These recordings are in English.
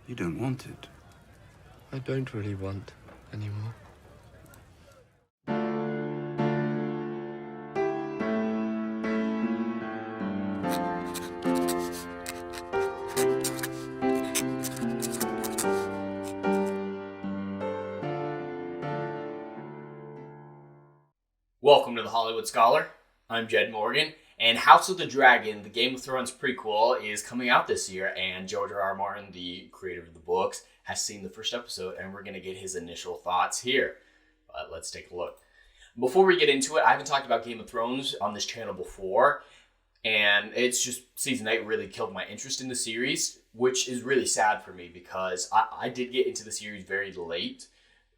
You don't want it. I don't really want anymore. Welcome to the Hollywood Scholar. I'm Jed Morgan, and House of the Dragon, the Game of Thrones prequel, is coming out this year, and George R.R. Martin, the creator of the books, has seen the first episode, and we're going to get his initial thoughts here. But let's take a look. Before we get into it, I haven't talked about Game of Thrones on this channel before, and it's just Season 8 really killed my interest in the series, which is really sad for me because I did get into the series very late.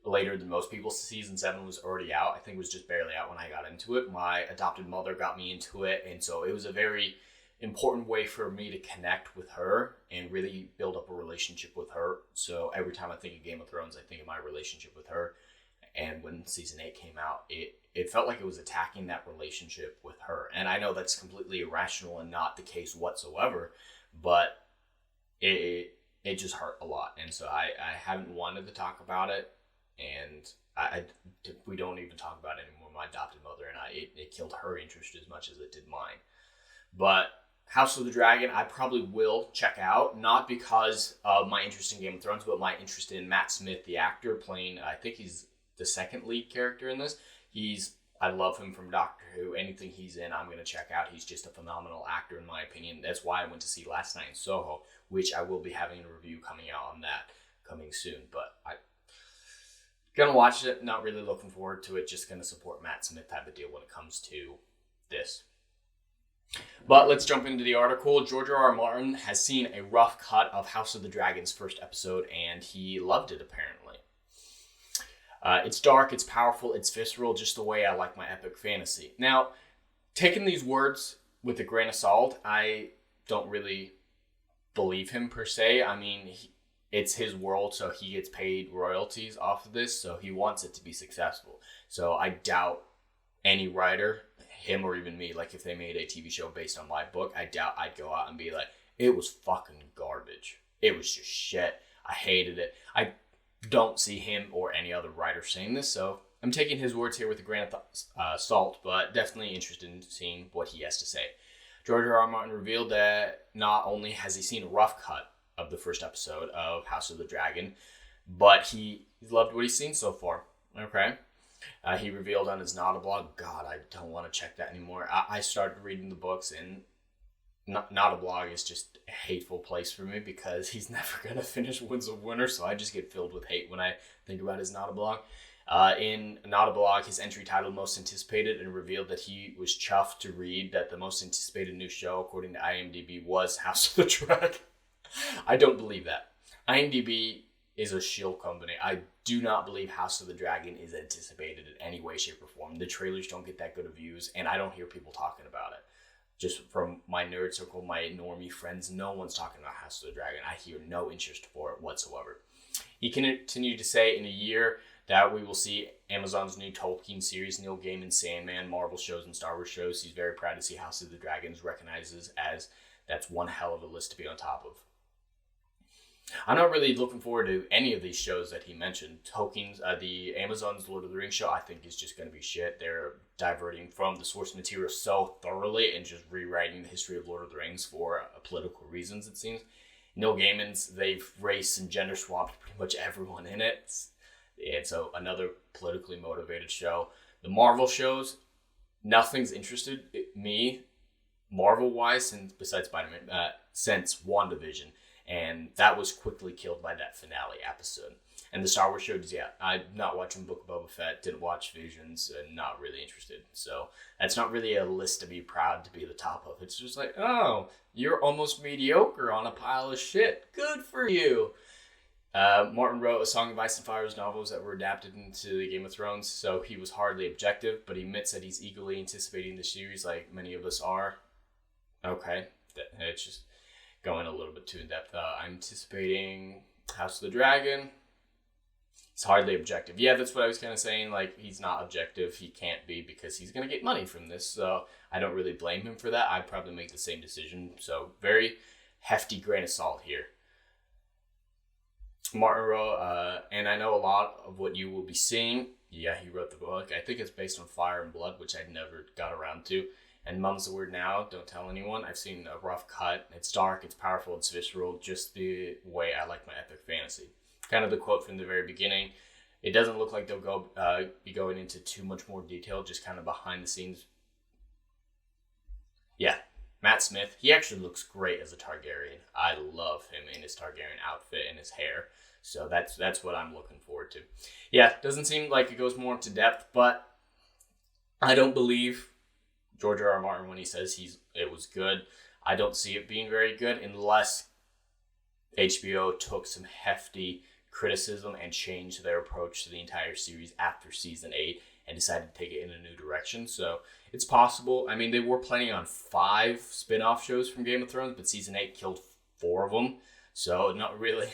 Later than most people. Season 7 was already out. I think it was just barely out when I got into it. My adopted mother got me into it, and so it was a very important way for me to connect with her and really build up a relationship with her. So every time I think of Game of Thrones, I think of my relationship with her. And when Season 8 came out, it felt like it was attacking that relationship with her. And I know that's completely irrational and not the case whatsoever, but it just hurt a lot. And so I haven't wanted to talk about it. And we don't even talk about it anymore. My adopted mother and I, it killed her interest as much as it did mine. But House of the Dragon, I probably will check out, not because of my interest in Game of Thrones, but my interest in Matt Smith, the actor, playing, I think he's the second lead character in this. I love him from Doctor Who. Anything he's in, I'm going to check out. He's just a phenomenal actor, in my opinion. That's why I went to see Last Night in Soho, which I will be having a review coming out on that coming soon. But gonna watch it, not really looking forward to it, just gonna support Matt Smith type of deal when it comes to this. But let's jump into the article. George R.R. Martin has seen a rough cut of House of the Dragon's first episode, and he loved it, apparently. It's dark, it's powerful, it's visceral, just the way I like my epic fantasy. Now, taking these words with a grain of salt, I don't really believe him per se. I mean, it's his world, so he gets paid royalties off of this, so he wants it to be successful. So I doubt any writer, him or even me, like if they made a TV show based on my book, I doubt I'd go out and be like, it was fucking garbage. It was just shit. I hated it. I don't see him or any other writer saying this, so I'm taking his words here with a grain of salt, but definitely interested in seeing what he has to say. George R.R. Martin revealed that not only has he seen a rough cut of the first episode of House of the Dragon, but he loved what he's seen so far. Okay. He revealed on his Not-a-Blog, God, I don't want to check that anymore. I started reading the books, and Not-a-Blog is just a hateful place for me because he's never going to finish Winds of Winter, so I just get filled with hate when I think about his Not-a-Blog. In Not-a-Blog, his entry titled Most Anticipated, and revealed that he was chuffed to read that the most anticipated new show, according to IMDb, was House of the Dragon. I don't believe that. IMDb is a shill company. I do not believe House of the Dragon is anticipated in any way, shape, or form. The trailers don't get that good of views, and I don't hear people talking about it. Just from my nerd circle, my normie friends, no one's talking about House of the Dragon. I hear no interest for it whatsoever. He continued to say in a year that we will see Amazon's new Tolkien series, Neil Gaiman's Sandman, Marvel shows, and Star Wars shows. He's very proud to see House of the Dragons recognizes as that's one hell of a list to be on top of. I'm not really looking forward to any of these shows that he mentioned. Tolkien's, the Amazon's Lord of the Rings show, I think is just going to be shit. They're diverting from the source material so thoroughly and just rewriting the history of Lord of the Rings for political reasons, it seems. Neil Gaiman's, they've race and gender swapped pretty much everyone in it. And so another politically motivated show. The Marvel shows, nothing's interested me Marvel-wise, besides Spider-Man, since WandaVision. And that was quickly killed by that finale episode. And the Star Wars shows, yeah, I'm not watching Book of Boba Fett, didn't watch Visions, and not really interested. So that's not really a list to be proud to be the top of. It's just like, oh, you're almost mediocre on a pile of shit. Good for you. Martin wrote A Song of Ice and Fire's novels that were adapted into the Game of Thrones, so he was hardly objective, but he admits that he's eagerly anticipating the series like many of us are. Okay, it's just going a little bit too in-depth. I'm anticipating House of the Dragon. He's hardly objective. Yeah, that's what I was kind of saying. Like, he's not objective. He can't be because he's going to get money from this. So I don't really blame him for that. I'd probably make the same decision. So very hefty grain of salt here. Martin wrote, and I know a lot of what you will be seeing. Yeah, he wrote the book. I think it's based on Fire and Blood, which I never got around to. And Mum's the Word Now, Don't Tell Anyone. I've seen a rough cut. It's dark, it's powerful, it's visceral, just the way I like my epic fantasy. Kind of the quote from the very beginning. It doesn't look like they'll be going into too much more detail, just kind of behind the scenes. Yeah, Matt Smith, he actually looks great as a Targaryen. I love him in his Targaryen outfit and his hair. So that's what I'm looking forward to. Yeah, doesn't seem like it goes more into depth, but I don't believe George R.R. Martin when he says it was good. I don't see it being very good unless HBO took some hefty criticism and changed their approach to the entire series after season 8 and decided to take it in a new direction. So it's possible. I mean, they were planning on 5 spin-off shows from Game of Thrones, but season 8 killed 4 of them. So not really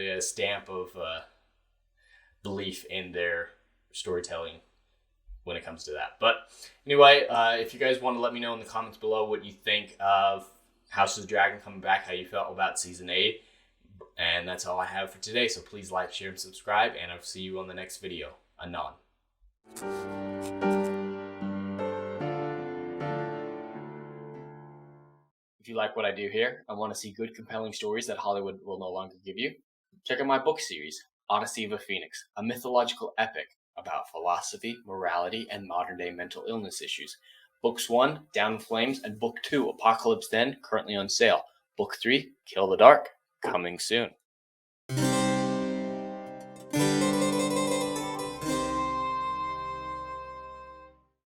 a stamp of belief in their storytelling when it comes to that. But anyway, if you guys want to let me know in the comments below what you think of House of the Dragon coming back, how you felt about season 8. And that's all I have for today. So please like, share, and subscribe, and I'll see you on the next video. Anon. If you like what I do here and want to see good, compelling stories that Hollywood will no longer give you, check out my book series, Odyssey of a Phoenix, a mythological epic about philosophy, morality, and modern-day mental illness issues. Books 1, Down in Flames, and Book 2, Apocalypse Then, currently on sale. Book 3, Kill the Dark, coming soon.